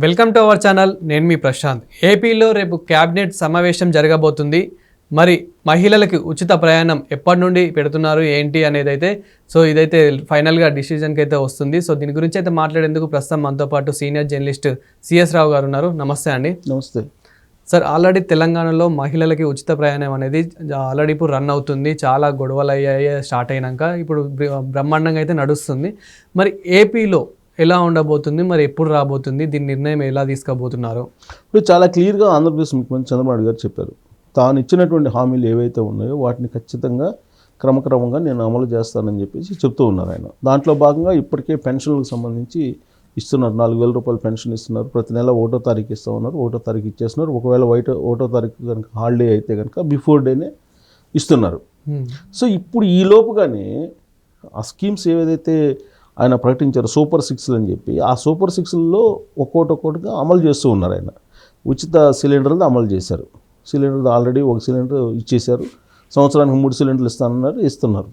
Welcome to our channel. నేను మీ ప్రశాంత్. ఏపీలో రేపు క్యాబినెట్ సమావేశం జరగబోతుంది. మరి మహిళలకి ఉచిత ప్రయాణం ఎప్పటి నుండి పెడుతున్నారు ఏంటి అనేది అయితే ఇదైతే ఫైనల్గా డిసిజన్కి అయితే వస్తుంది. దీని గురించి అయితే మాట్లాడేందుకు ప్రస్తుతం మనతో పాటు సీనియర్ జర్నలిస్ట్ సిఎస్ రావు గారు ఉన్నారు. నమస్తే అండి. నమస్తే సార్. ఆల్రెడీ తెలంగాణలో మహిళలకి ఉచిత ప్రయాణం అనేది ఆల్రెడీ ఇప్పుడు రన్ అవుతుంది. చాలా గొడవలు అయ్యాయి స్టార్ట్ అయినాక, ఇప్పుడు బ్రహ్మాండంగా అయితే నడుస్తుంది. మరి ఏపీలో ఎలా ఉండబోతుంది, మరి ఎప్పుడు రాబోతుంది, దీని నిర్ణయం ఎలా తీసుకోబోతున్నారు? ఇప్పుడు చాలా క్లియర్గా ఆంధ్రప్రదేశ్ ముఖ్యమంత్రి చంద్రబాబు గారు చెప్పారు. తాను ఇచ్చినటువంటి హామీలు ఏవైతే ఉన్నాయో వాటిని ఖచ్చితంగా క్రమక్రమంగా నేను అమలు చేస్తానని చెప్పేసి చెప్తూ ఉన్నారు ఆయన. దాంట్లో భాగంగా ఇప్పటికే పెన్షన్లకు సంబంధించి ఇస్తున్నారు. 4,000 రూపాయలు పెన్షన్ ఇస్తున్నారు. ప్రతి నెల 1వ తారీఖు ఇస్తూ ఉన్నారు. 1వ తారీఖు ఇచ్చేస్తున్నారు. ఒకవేళ 1వ తారీఖు కనుక హాలిడే అయితే కనుక బిఫోర్ డేనే ఇస్తున్నారు. సో ఇప్పుడు ఈ లోపుగానే ఆ స్కీమ్స్ ఏవైతే ఆయన ప్రకటించారు సూపర్ 6 అని చెప్పి, ఆ సూపర్ 6లో ఒక్కొక్కటిగా అమలు చేస్తూ ఉన్నారు ఆయన. ఉచిత సిలిండర్లు అమలు చేశారు. సిలిండర్ ఆల్రెడీ 1 సిలిండర్ ఇచ్చేశారు. సంవత్సరానికి 3 సిలిండర్లు ఇస్తున్నారు.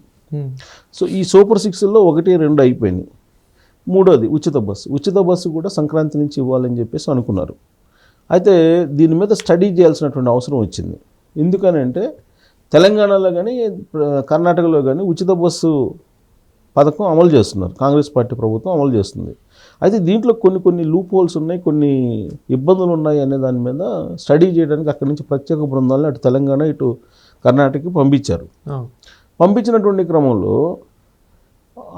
సో ఈ సూపర్ 6లో 1, 2 అయిపోయినాయి. మూడోది ఉచిత బస్సు కూడా సంక్రాంతి నుంచి ఇవ్వాలని చెప్పేసి అనుకున్నారు. అయితే దీని మీద స్టడీ చేయాల్సినటువంటి అవసరం వచ్చింది. ఎందుకనంటే తెలంగాణలో కానీ కర్ణాటకలో కానీ ఉచిత బస్సు పథకం అమలు చేస్తున్నారు. కాంగ్రెస్ పార్టీ ప్రభుత్వం అమలు చేస్తుంది. అయితే దీంట్లో కొన్ని లూప్ హోల్స్ ఉన్నాయి, కొన్ని ఇబ్బందులు ఉన్నాయి అనే దాని మీద స్టడీ చేయడానికి అక్కడి నుంచి ప్రత్యేక బృందాలను అటు తెలంగాణ ఇటు కర్ణాటకకి పంపించారు. పంపించినటువంటి క్రమంలో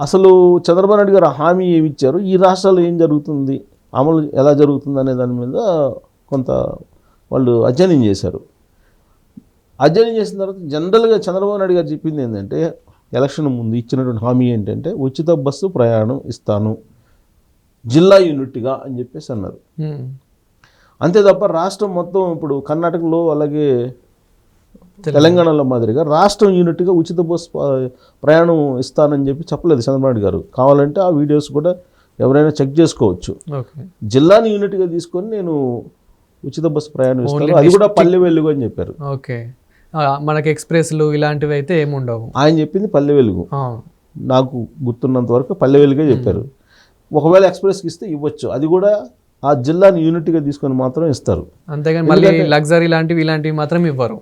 అసలు చంద్రబాబు నాయుడు గారు హామీ ఏమి ఇచ్చారు, ఈ రాష్ట్రాల్లో ఏం జరుగుతుంది, అమలు ఎలా జరుగుతుంది అనే దాని మీద కొంత వాళ్ళు అధ్యయనం చేశారు. అధ్యయనం చేసిన తర్వాత జనరల్గా చంద్రబాబు నాయుడు గారు చెప్పింది ఏంటంటే, ఎలక్షన్ ముందు ఇచ్చినటువంటి హామీ ఏంటంటే ఉచిత బస్సు ప్రయాణం ఇస్తాను జిల్లా యూనిట్గా అని చెప్పేసి అన్నారు. అంతే తప్ప రాష్ట్రం మొత్తం ఇప్పుడు కర్ణాటకలో అలాగే తెలంగాణలో మాదిరిగా రాష్ట్రం యూనిట్గా ఉచిత బస్సు ప్రయాణం ఇస్తానని చెప్పి చెప్పలేదు చంద్రబాబు నాయుడు గారు. కావాలంటే ఆ వీడియోస్ కూడా ఎవరైనా చెక్ చేసుకోవచ్చు. జిల్లాని యూనిట్గా తీసుకొని నేను ఉచిత బస్సు ప్రయాణం ఇస్తాను, అది కూడా పల్లె వెలుగు అని చెప్పారు. ఓకే, మనకి ఎక్స్ప్రెస్లు ఇలాంటివి అయితే ఏముండవు. ఆయన చెప్పింది పల్లె వెలుగు. నాకు గుర్తున్నంత వరకు పల్లె వెలుగే చెప్పారు. ఒకవేళ ఎక్స్ప్రెస్కి ఇస్తే ఇవ్వచ్చు, అది కూడా ఆ జిల్లాని యూనిట్గా తీసుకొని మాత్రం ఇస్తారు. అంతేగాని మళ్ళీ లగ్జరీ ఇలాంటివి మాత్రం ఇవ్వరు.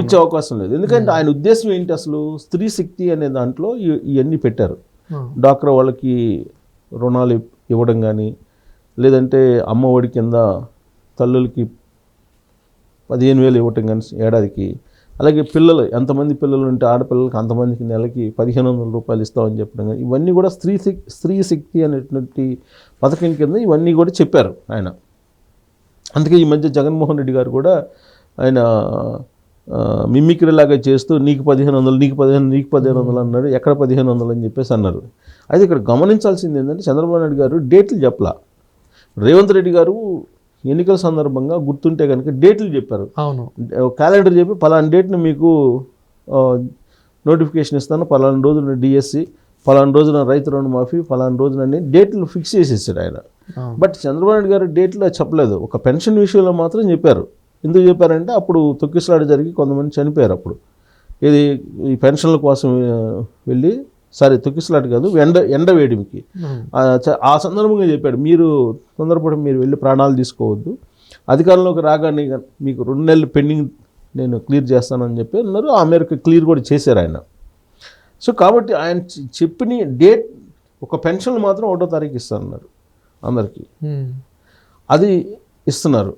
ఇచ్చే అవకాశం లేదు. ఎందుకంటే ఆయన ఉద్దేశం ఏంటి, అసలు స్త్రీ శక్తి అనే దాంట్లో ఇవన్నీ పెట్టారు. డాక్టర్ వాళ్ళకి రుణాలు ఇవ్వడం కానీ, లేదంటే అమ్మ ఒడి కింద తల్లులకి 15,000 ఇవ్వటం కానీ ఏడాదికి, అలాగే పిల్లలు ఎంతమంది పిల్లలు ఉంటే ఆడపిల్లలకి అంతమందికి నెలకి 1,500 రూపాయలు ఇస్తామని చెప్పడం కానీ, ఇవన్నీ కూడా స్త్రీ శక్తి అనేటువంటి పథకం కింద ఇవన్నీ కూడా చెప్పారు ఆయన. అందుకే ఈ మధ్య జగన్మోహన్ రెడ్డి గారు కూడా ఆయన మిమిక్రీ లాగా చేస్తూ నీకు 1,500 నీకు 1,500 అన్నాడు. ఎక్కడ 1,500 అని చెప్పేసి అన్నారు. అయితే ఇక్కడ గమనించాల్సింది ఏంటంటే చంద్రబాబు నాయుడు గారు డేట్లు చెప్పలా. రేవంత్ రెడ్డి గారు ఎన్నికల సందర్భంగా గుర్తుంటే కనుక డేట్లు చెప్పారు. అవును, క్యాలెండర్ చెప్పి పలానా డేట్ని మీకు నోటిఫికేషన్ ఇస్తాను, పలానా రోజున డిఎస్సి, పలానా రోజున రైతు రుణమాఫీ, పలానా రోజున డేట్లు ఫిక్స్ చేసేసాడు ఆయన. బట్ చంద్రబాబు నాయుడు గారు డేట్లో చెప్పలేదు. ఒక పెన్షన్ విషయంలో మాత్రం చెప్పారు. ఎందుకు చెప్పారంటే అప్పుడు తొక్కిసలాట జరిగి కొంతమంది చనిపోయారు. అప్పుడు ఇది ఈ పెన్షన్ల కోసం వెళ్ళి, తొక్కిసలాట కాదు, ఎండ వేడిమికి ఆ సందర్భంగా చెప్పాడు, మీరు తొందరపడి మీరు వెళ్ళి ప్రాణాలు తీసుకోవద్దు, అధికారంలోకి రాగానే మీకు 2 నెలలు పెండింగ్ నేను క్లియర్ చేస్తానని చెప్పి అన్నారు. ఆ మేరకు క్లియర్ కూడా చేశారు ఆయన. సో కాబట్టి ఆయన చెప్పిన డేట్, ఒక పెన్షన్లు మాత్రం 1వ తారీఖు ఇస్తానన్నారు అందరికీ, అది ఇస్తున్నారు.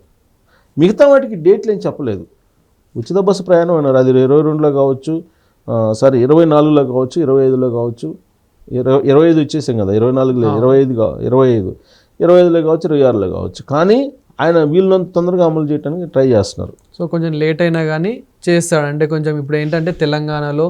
మిగతా వాటికి డేట్లు ఏం చెప్పలేదు. ఉచిత బస్సు ప్రయాణం అన్నారు. అది 22లో కావచ్చు, 24లో కావచ్చు, 25లో కావచ్చు, 25 ఇచ్చేసాం కదా, 24 లేదు, 25లో కావచ్చు, 26లో కావచ్చు. కానీ ఆయన వీళ్ళని తొందరగా అమలు చేయడానికి ట్రై చేస్తున్నారు. సో కొంచెం లేట్ అయినా కానీ చేస్తాడు. అంటే కొంచెం ఇప్పుడు ఏంటంటే తెలంగాణలో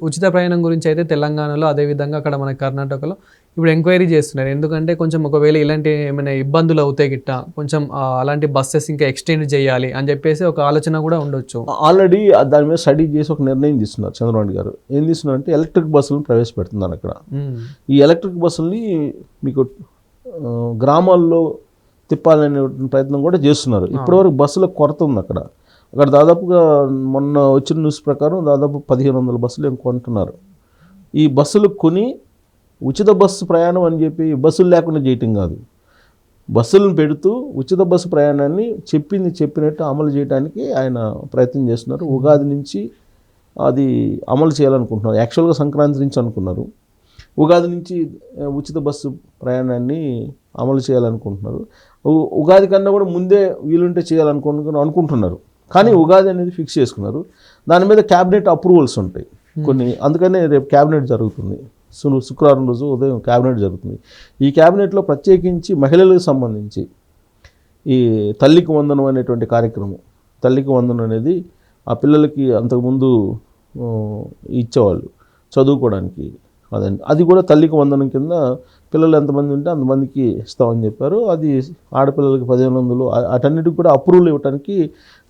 ఉచిత ప్రయాణం గురించి అయితే తెలంగాణలో, అదేవిధంగా అక్కడ మన కర్ణాటకలో ఇప్పుడు ఎంక్వైరీ చేస్తున్నారు. ఎందుకంటే కొంచెం ఒకవేళ ఇలాంటి ఏమైనా ఇబ్బందులు అవుతాయి గిట్ట, కొంచెం అలాంటి బస్సెస్ ఇంకా ఎక్స్టెండ్ చేయాలి అని చెప్పేసి ఒక ఆలోచన కూడా ఉండొచ్చు. ఆల్రెడీ దాని మీద స్టడీ చేసి ఒక నిర్ణయం తీసుకున్నారు చంద్రబాబు గారు. ఏం తీసుకున్నారంటే ఎలక్ట్రిక్ బస్సులను ప్రవేశపెడుతున్నారు అక్కడ. ఈ ఎలక్ట్రిక్ బస్సుల్ని మీకు గ్రామాల్లో తిప్పాలనే ప్రయత్నం కూడా చేస్తున్నారు. ఇప్పటివరకు బస్సుల కొరత ఉంది అక్కడ. దాదాపుగా మొన్న వచ్చిన న్యూస్ ప్రకారం దాదాపు 1,500 బస్సులు ఏం కొంటున్నారు. ఈ బస్సులు కొని ఉచిత బస్సు ప్రయాణం అని చెప్పి బస్సులు లేకుండా చేయటం కాదు, బస్సులను పెడుతూ ఉచిత బస్సు ప్రయాణాన్ని చెప్పినట్టు అమలు చేయడానికి ఆయన ప్రయత్నం చేస్తున్నారు. ఉగాది నుంచి అది అమలు చేయాలనుకుంటున్నారు. యాక్చువల్గా సంక్రాంతి నుంచి అనుకున్నారు, ఉగాది నుంచి ఉచిత బస్సు ప్రయాణాన్ని అమలు చేయాలనుకుంటున్నారు. ఉగాది కన్నా కూడా ముందే వీలుంటే అనుకుంటున్నారు. కానీ ఉగాది అనేది ఫిక్స్ చేసుకున్నారు. దాని మీద క్యాబినెట్ అప్రూవల్స్ ఉంటాయి కొన్ని, అందుకనే రేపు క్యాబినెట్ జరుగుతుంది. శుక్రవారం రోజు ఉదయం క్యాబినెట్ జరుగుతుంది. ఈ క్యాబినెట్లో ప్రత్యేకించి మహిళలకు సంబంధించి ఈ తల్లికి వందనం అనేటువంటి కార్యక్రమం, తల్లికి వందనం అనేది ఆ పిల్లలకి అంతకుముందు ఇచ్చేవాళ్ళు చదువుకోవడానికి, అది కూడా తల్లికి వందనం కింద పిల్లలు ఎంతమంది ఉంటే అంతమందికి ఇస్తామని చెప్పారు. అది ఆడపిల్లలకి 1500 అటన్నిటికి కూడా అప్రూవల్ ఇవ్వడానికి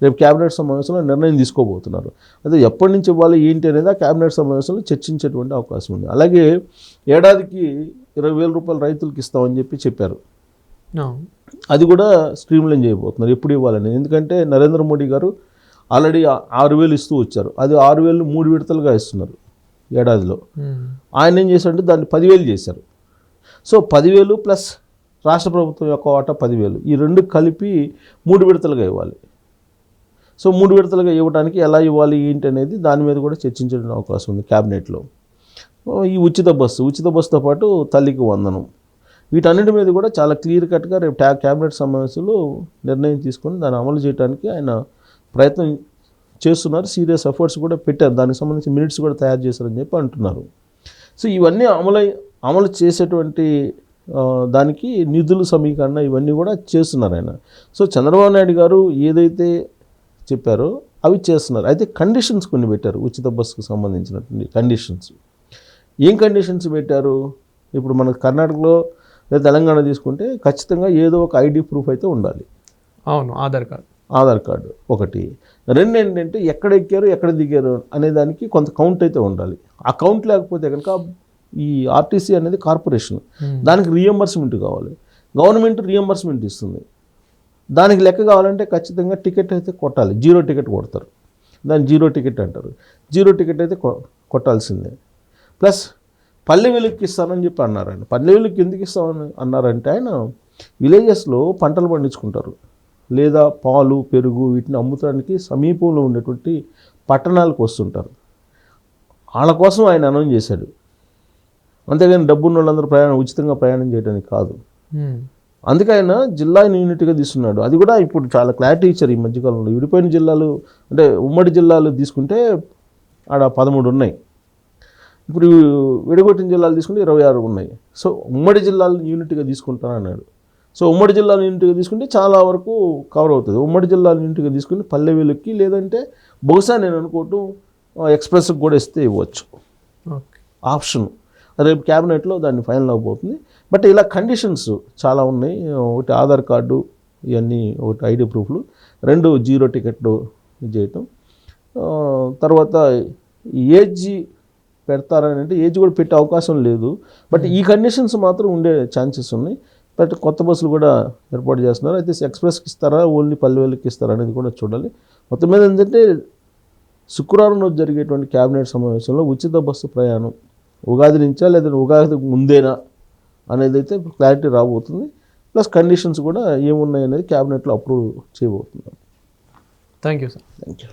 రేపు క్యాబినెట్ సమావేశంలో నిర్ణయం తీసుకోబోతున్నారు. అదే ఎప్పటి నుంచి ఇవ్వాలి ఏంటి అనేది ఆ క్యాబినెట్ సమావేశంలో చర్చించేటువంటి అవకాశం ఉంది. అలాగే ఏడాదికి 20,000 రూపాయలు రైతులకు ఇస్తామని చెప్పారు. అది కూడా స్ట్రీమ్లైన్ చేయబోతున్నారు ఎప్పుడు ఇవ్వాలని. ఎందుకంటే నరేంద్ర మోడీ గారు ఆల్రెడీ 6,000 ఇస్తూ వచ్చారు. అది 6,000 3 విడతలుగా ఇస్తున్నారు ఏడాదిలో. ఆయన ఏం చేశారంటే దాన్ని 10,000 చేశారు. సో 10,000 ప్లస్ రాష్ట్ర ప్రభుత్వం యొక్క వాటా 10,000, ఈ రెండు కలిపి 3 విడతలుగా ఇవ్వాలి. సో 3 విడతలుగా ఇవ్వడానికి ఎలా ఇవ్వాలి ఏంటి అనేది దాని మీద కూడా చర్చించడానికి అవకాశం ఉంది క్యాబినెట్లో. ఈ ఉచిత బస్సుతో పాటు తల్లికి వందనం, వీటన్నిటి మీద కూడా చాలా క్లియర్ కట్గా రేపు క్యాబినెట్ సమావేశంలో నిర్ణయం తీసుకొని దాన్ని అమలు చేయడానికి ఆయన ప్రయత్నం చేస్తున్నారు. సీరియస్ ఎఫర్ట్స్ కూడా పెట్టారు. దానికి సంబంధించి మినిట్స్ కూడా తయారు చేశారని చెప్పి అంటున్నారు. సో ఇవన్నీ అమలు చేసేటువంటి దానికి నిధుల సమీకరణ ఇవన్నీ కూడా చేస్తున్నారు ఆయన. సో చంద్రబాబు నాయుడు గారు ఏదైతే చెప్పారో అవి చేస్తున్నారు. అయితే కండిషన్స్ కొన్ని పెట్టారు ఉచిత బస్సుకు సంబంధించినటువంటి కండిషన్స్. ఏం కండిషన్స్ పెట్టారు? ఇప్పుడు మనకు కర్ణాటకలో లేదా తెలంగాణ తీసుకుంటే ఖచ్చితంగా ఏదో ఒక ఐడి ప్రూఫ్ అయితే ఉండాలి. అవును, ఆధార్ కార్డు ఒకటి. రెండు ఏంటంటే ఎక్కడ ఎక్కారు ఎక్కడ దిగారు అనే దానికి కొంత కౌంట్ అయితే ఉండాలి. ఆ కౌంట్ లేకపోతే కనుక ఈ ఆర్టీసీ అనేది కార్పొరేషన్, దానికి రియంబర్స్మెంట్ కావాలి. గవర్నమెంట్ రియంబర్స్మెంట్ ఇస్తుంది. దానికి లెక్క కావాలంటే ఖచ్చితంగా టికెట్ అయితే కొట్టాలి. 0 టికెట్ కొడతారు, దాన్ని 0 టికెట్ అంటారు. 0 టికెట్ అయితే కొట్టాల్సిందే. ప్లస్ పల్లె వెలుగుకి ఇస్తానని చెప్పి అన్నారు ఆయన. పల్లె వెలుగుకి ఎందుకు ఇస్తామని అన్నారంటే ఆయన విలేజెస్లో పంటలు పండించుకుంటారు, లేదా పాలు పెరుగు వీటిని అమ్ముతానికి సమీపంలో ఉండేటువంటి పట్టణాలకు వస్తుంటారు. వాళ్ళ కోసం ఆయన అనౌన్స్ చేశాడు. అంతేగాని డబ్బున్న వాళ్ళందరూ ఉచితంగా ప్రయాణం చేయడానికి కాదు. అందుకే ఆయన జిల్లాని యూనిట్గా తీసుకున్నాడు. అది కూడా ఇప్పుడు చాలా క్లారిటీ ఇచ్చారు ఈ మధ్యకాలంలో. విడిపోయిన జిల్లాలు అంటే ఉమ్మడి జిల్లాలు తీసుకుంటే ఆడ 13 ఉన్నాయి. ఇప్పుడు విడగొట్టిన జిల్లాలు తీసుకుంటే 26 ఉన్నాయి. సో ఉమ్మడి జిల్లాలను యూనిట్గా తీసుకుంటానన్నాడు. సో ఉమ్మడి జిల్లాల యూనిట్గా తీసుకుంటే చాలా వరకు కవర్ అవుతుంది. ఉమ్మడి జిల్లాల యూనిట్గా తీసుకుని పల్లె వెలుగుకి, లేదంటే బహుశా నేను అనుకోవటం ఎక్స్ప్రెస్కి కూడా ఇస్తే ఇవ్వచ్చు ఆప్షన్. రేపు క్యాబినెట్లో దాన్ని ఫైనల్ అవబోతుంది. బట్ ఇలా కండిషన్స్ చాలా ఉన్నాయి. ఒకటి ఆధార్ కార్డు, ఇవన్నీ ఒకటి ఐడి ప్రూఫ్లు, 2 0 టికెట్లు చేయటం, తర్వాత ఏజ్ పెడతారని అంటే ఏజ్ కూడా పెట్టే అవకాశం లేదు. బట్ ఈ కండిషన్స్ మాత్రం ఉండే ఛాన్సెస్ ఉన్నాయి. బట్ కొత్త బస్సులు కూడా ఏర్పాటు చేస్తున్నారు. అయితే ఎక్స్ప్రెస్కి ఇస్తారా, ఓన్లీ పల్లె వెలుగుకి ఇస్తారా అనేది కూడా చూడాలి. మొత్తం మీద ఏంటంటే శుక్రవారం రోజు జరిగేటువంటి క్యాబినెట్ సమావేశంలో ఉచిత బస్సు ప్రయాణం ఉగాది నుంచా లేదా ఉగాది ముందేనా అనేది అయితే క్లారిటీ రాబోతుంది. ప్లస్ కండిషన్స్ కూడా ఏమున్నాయి అనేది క్యాబినెట్లో అప్రూవ్ చేయబోతున్నారు. Thank you sir. Thank you.